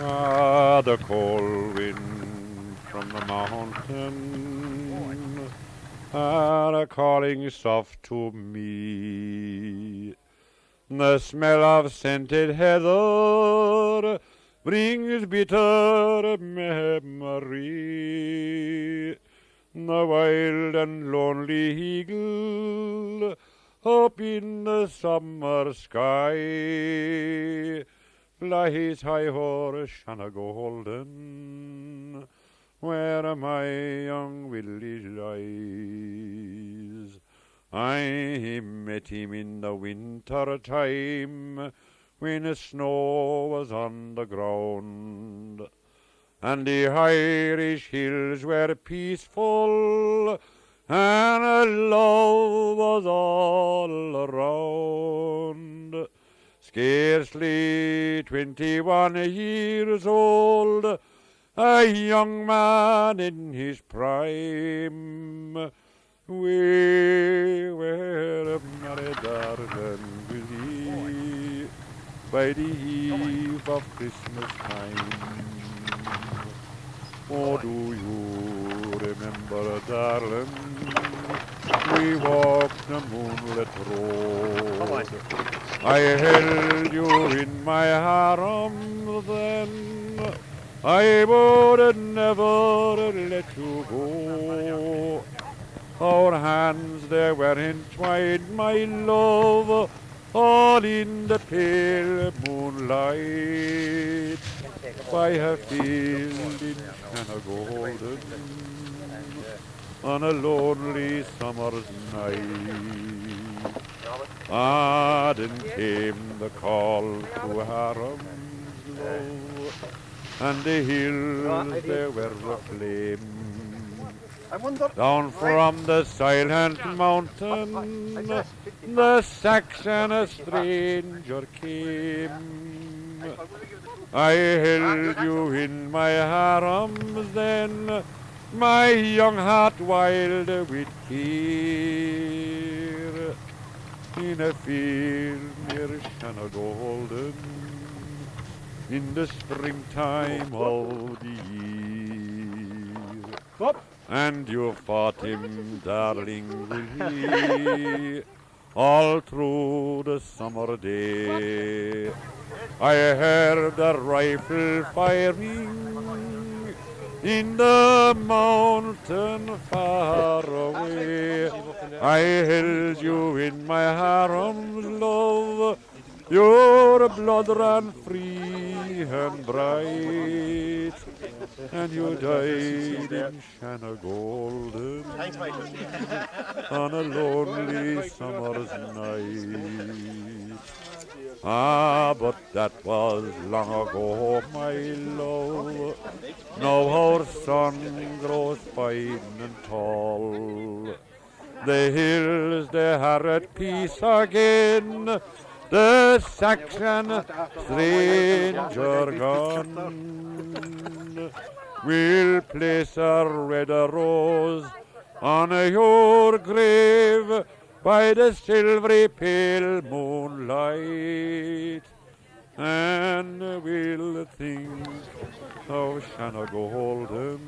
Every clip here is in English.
Ah, the cold wind from the mountain are calling soft to me. The smell of scented heather brings bitter memory. The wild and lonely eagle up in the summer sky flies high o'er Shanna golden, where my young village lies. I met him in the winter time when the snow was on the ground, and the Irish hills were peaceful, and love was all around. Scarcely 21 years old, a young man in his prime, we were married, darling, with he by the eve of Christmas time. Oh, do you remember, darling, we walked the moonlit road. I held you in my arms then, I would never let you go. Our hands they were entwined, my love, all in the pale moonlight, by a field in Shanna golden, on a lonely summer's night. Ah, then came the call to Haram's low, and the hills they were aflame. Down from the silent mountain, the Saxon stranger came. I held you in my arms then, my young heart wild with fear. In a field near Shanna golden, in the springtime of the year. Stop. And you fought him, darling, will he, all through the summer day. I heard the rifle firing in the mountain far away. I held you in my arms, love, your blood ran free and bright, and you died in Shanna golden on a lonely summer's night. Ah, but that was long ago, my love. Now our sun grows fine and tall. The hills they are at peace again, the Saxon stranger gone. We'll place a red rose on your grave by the silvery pale moonlight, and we'll think of Shanna golden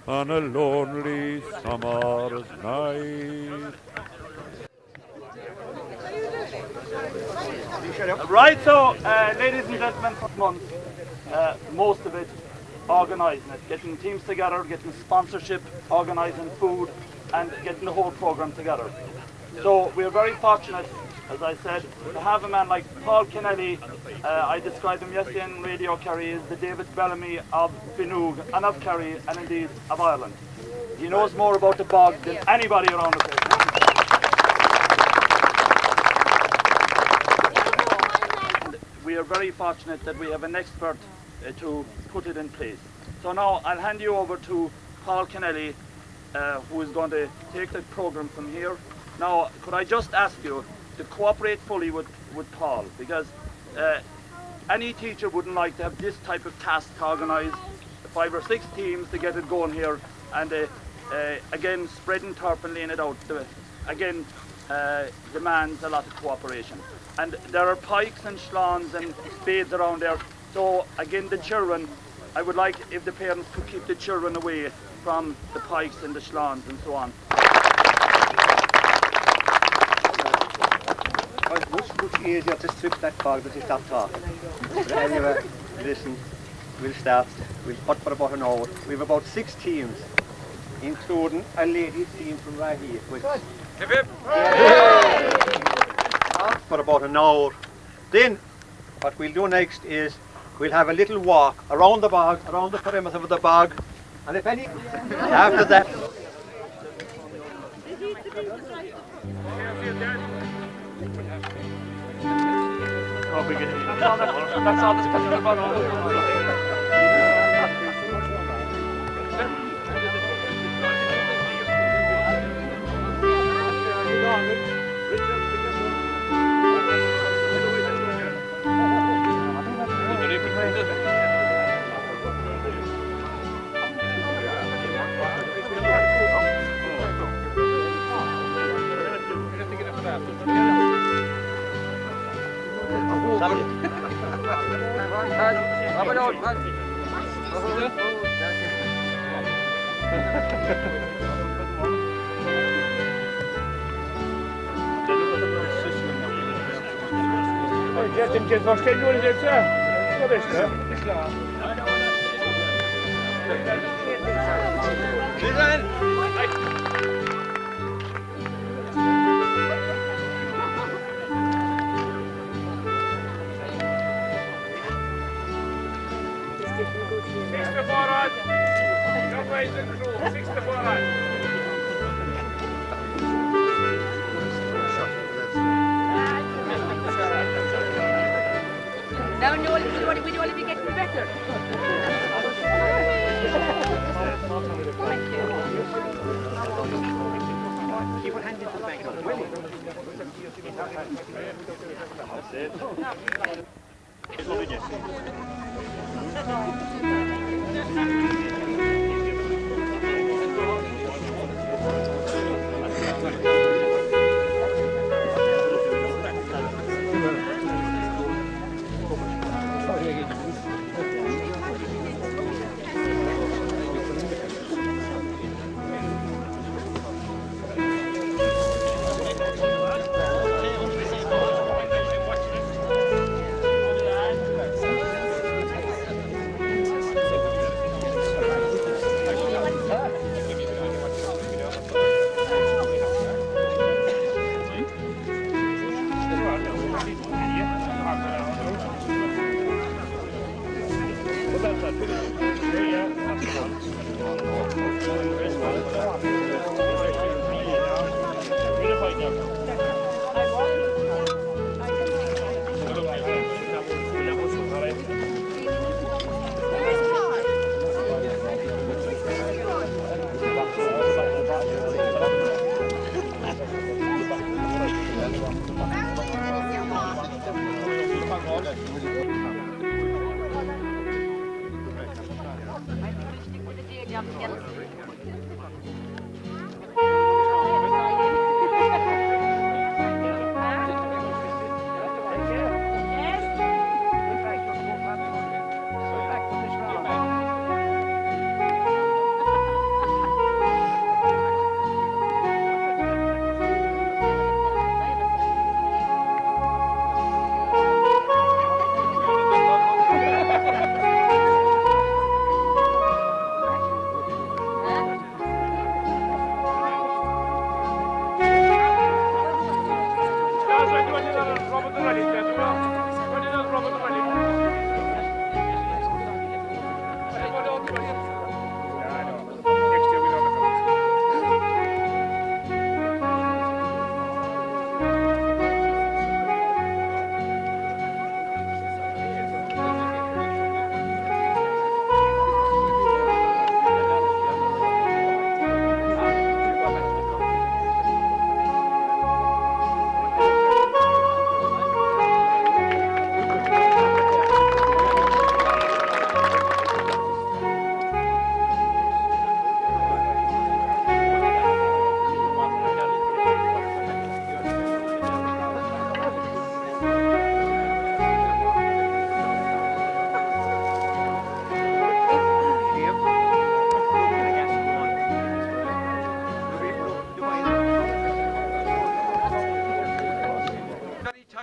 on a lonely summer's night. Right, so ladies and gentlemen, for months, most of it organising it, getting teams together, getting sponsorship, organising food, and getting the whole programme together. So we're very fortunate, as I said, to have a man like Paul Kennelly. I described him yesterday in Radio Kerry as the David Bellamy of Finoog and of Kerry and indeed of Ireland. He knows more about the bog than anybody around the place. We are very fortunate that we have an expert to put it in place. So now I'll hand you over to Paul Kennelly, who is going to take the programme from here. Now, could I just ask you to cooperate fully with Paul, because any teacher wouldn't like to have this type of task organised, 5 or 6 teams to get it going here, and again, spreading turf and laying it out, again, demands a lot of cooperation. And there are pikes and schlons and spades around there. So again, the children, I would like if the parents could keep the children away from the pikes and the schlons and so on. It's much easier to strip that fog than to stop talking. But anyway, listen, we'll start. We'll putt for about an hour. We have about 6 teams, including a ladies team from right here. Good. Hip hip. For about an hour. Then, what we'll do next is we'll have a little walk around the bog, around the perimeter of the bog, and if any, after that. That's all that's possible about Wat geen doen dit, wat is het? Sixte vooruit. Nog eens een groep. Sixte vooruit. Now we know only be getting better. Keep your hand in the back of Willie. That's it.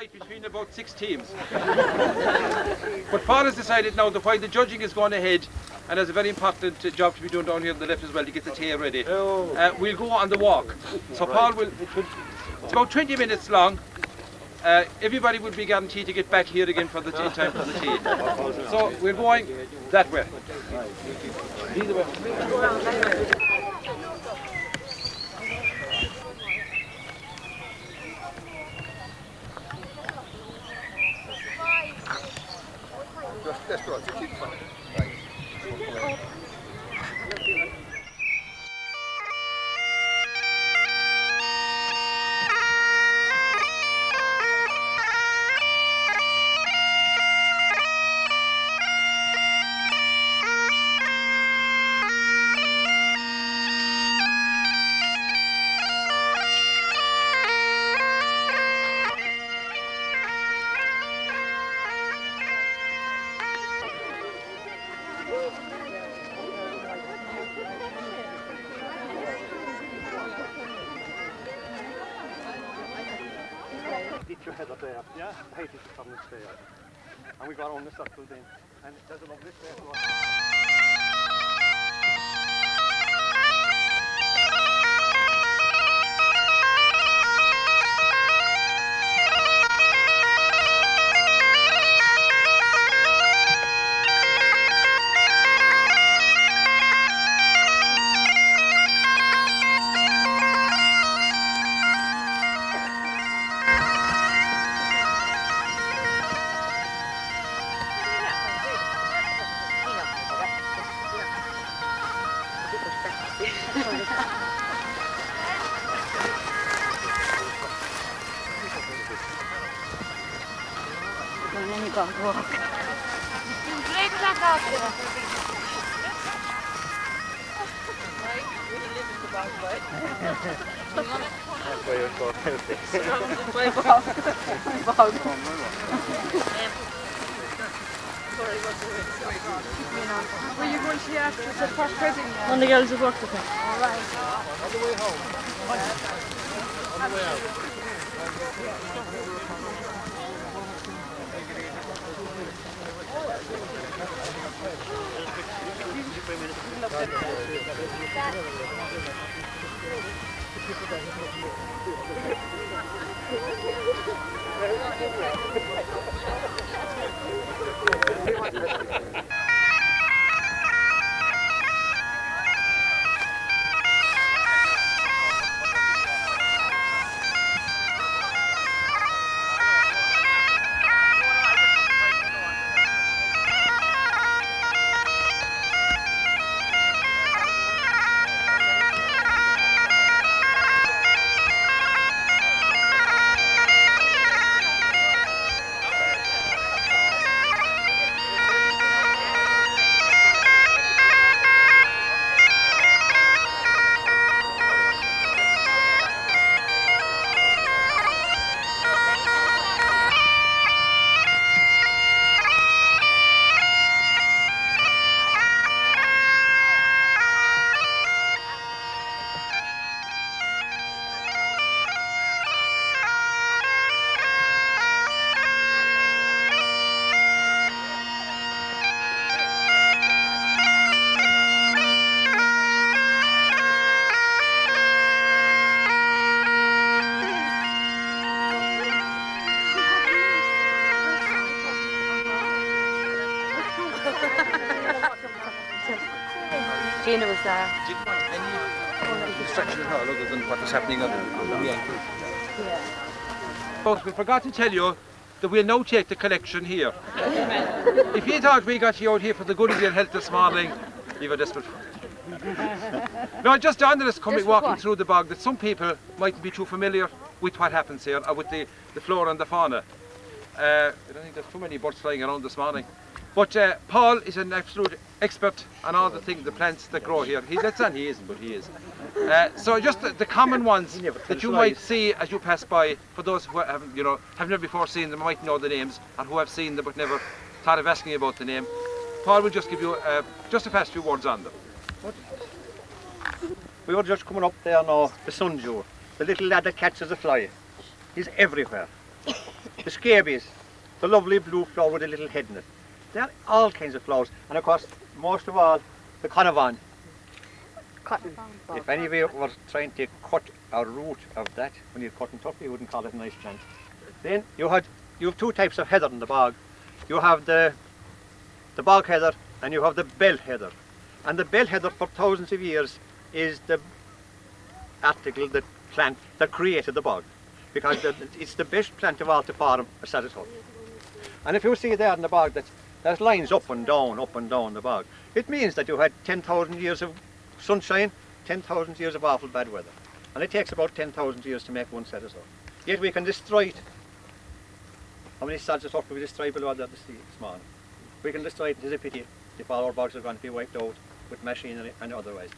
fight between about 6 teams. But Paul has decided now that while the judging is going ahead, and there's a very important job to be done down here on the left as well to get the tea ready, we'll go on the walk. So Paul will, it's about 20 minutes long. Everybody will be guaranteed to get back here again for the tea time for the tea. So we're going that way. Either way. Get your head up there. Yeah. I hate it to come and stay up. And we got on the circle then. And there's a lovely space. Were you going to the after the first wedding? When the girls have worked with him. All right. On the way home. On the way out. Gina was there. Didn't want any instruction at all other than what was happening on the ankle. Yeah. Folks, we forgot to tell you that we'll now take the collection here. If you thought we got you out here for the good of your health this morning, you were desperate. No, just on this coming walking through the bog that some people mightn't be too familiar with what happens here, or with the flora and the fauna. I don't think there's too many birds flying around this morning. But Paul is an absolute expert on all the things, the plants that grow here. He isn't, but he is. So just the common ones that you might see as you pass by, for those who haven't, have never before seen them, might know the names, and who have seen them but never thought of asking about the name. Paul will just give you just a fast few words on them. We were just coming up there now, the sundew, the little lad that catches a fly. He's everywhere. the scabies, the lovely blue flower with a little head in it. There are all kinds of flowers, and of course, most of all, the Conavan. If any of you were trying to cut a root of that, when you're cutting tough, you wouldn't call it a nice plant. Then you have two types of heather in the bog. You have the bog heather and you have the bell heather. And the bell heather for thousands of years is the article, the plant that created the bog. Because it's the best plant of all to farm a set it up. And if you see there in the bog, there's lines up and down the bog. It means that you had 10,000 years of sunshine, 10,000 years of awful bad weather. And it takes about 10,000 years to make one set us up. Yet we can destroy it. How many sods of turf we destroy below that the sea this morning? We can destroy it. It is a pity if all our bogs are going to be wiped out with machinery and otherwise.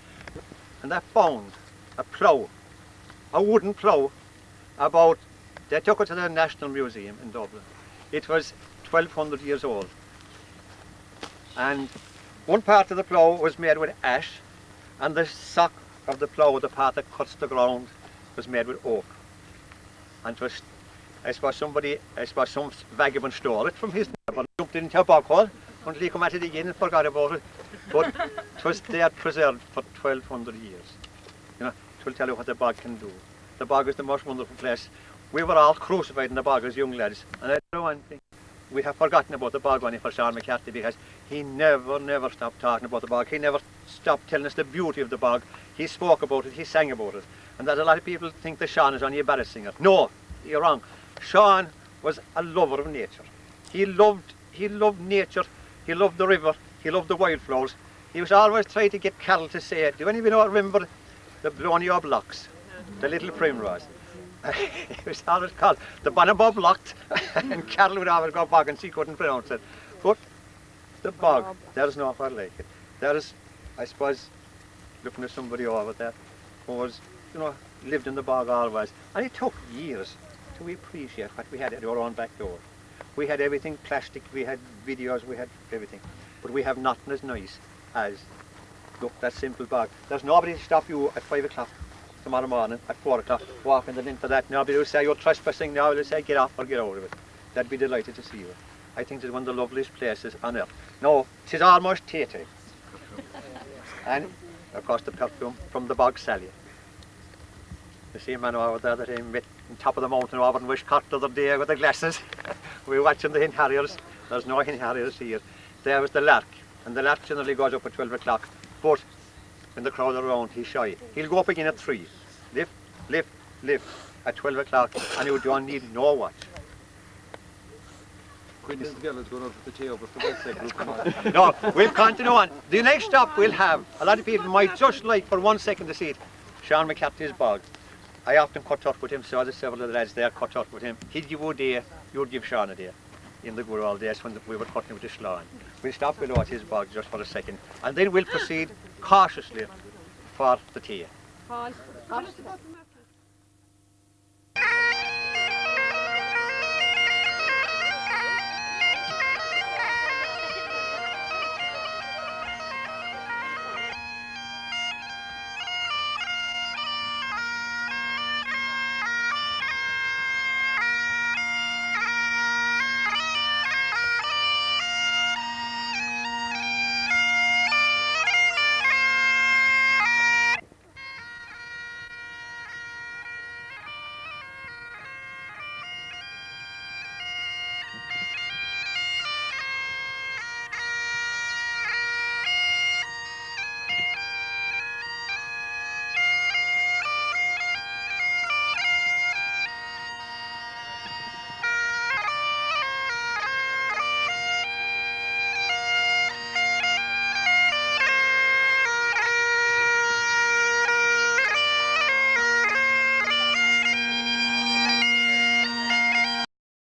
And that found a plough, a wooden plough, they took it to the National Museum in Dublin. It was 1,200 years old. And one part of the plough was made with ash, and the sock of the plough, the part that cuts the ground, was made with oak. And it was, I suppose some vagabond stole it from his neighbour and jumped into a bog hole until he came at it again and forgot about it. But it was there preserved for 1,200 years. You know, it will tell you what the bog can do. The bog is the most wonderful place. We were all crucified in the bog as young lads, and I know one thing. We have forgotten about the bog only for Sean McCarthy, because he never stopped talking about the bog. He never stopped telling us the beauty of the bog. He spoke about it, he sang about it. And that a lot of people think that Sean is only a ballad singer. No, you're wrong. Sean was a lover of nature. He loved nature, he loved the river, he loved the wildflowers. He was always trying to get Carol to say it. Do any of you remember the Blowing Your Blocks, the little primrose? It was always called the Bonabob Locked, and Carol would always go back and she couldn't pronounce it. But the bog, there's nowhere like it. There is, I suppose, looking at somebody over there who was, lived in the bog always. And it took years to appreciate what we had at our own back door. We had everything plastic, we had videos, we had everything. But we have nothing as nice as, look, that simple bog. There's nobody to stop you at 5 o'clock tomorrow morning at 4 o'clock, walking the length of that. Nobody will say you're trespassing now, they'll say get off or get out of it. They'd be delighted to see you. I think it's one of the loveliest places on earth. No, it is almost tea time. And of course the perfume from the bog sallia. You see a man over there that I met on top of the mountain over in Wishcott the other day with the glasses. We were watching the hen harriers. There's no hen harriers here. There was the lark, and the lark generally goes up at 12 o'clock. But when the crowd are around, he's shy. He'll go up again at 3. Lift, lift, lift at 12 o'clock, and you don't need no watch. No, we'll continue on. The next stop we'll have, a lot of people might just like for 1 second to see it, Sean McCarthy's bog. I often cut up with him, so there's several of the lads there cut up with him. He'd give you a day, you'd give Sean a day. In the good old days when we were cutting with the Sláine. We'll stop below at his bog just for a second, and then we'll proceed cautiously for the tea. Paul.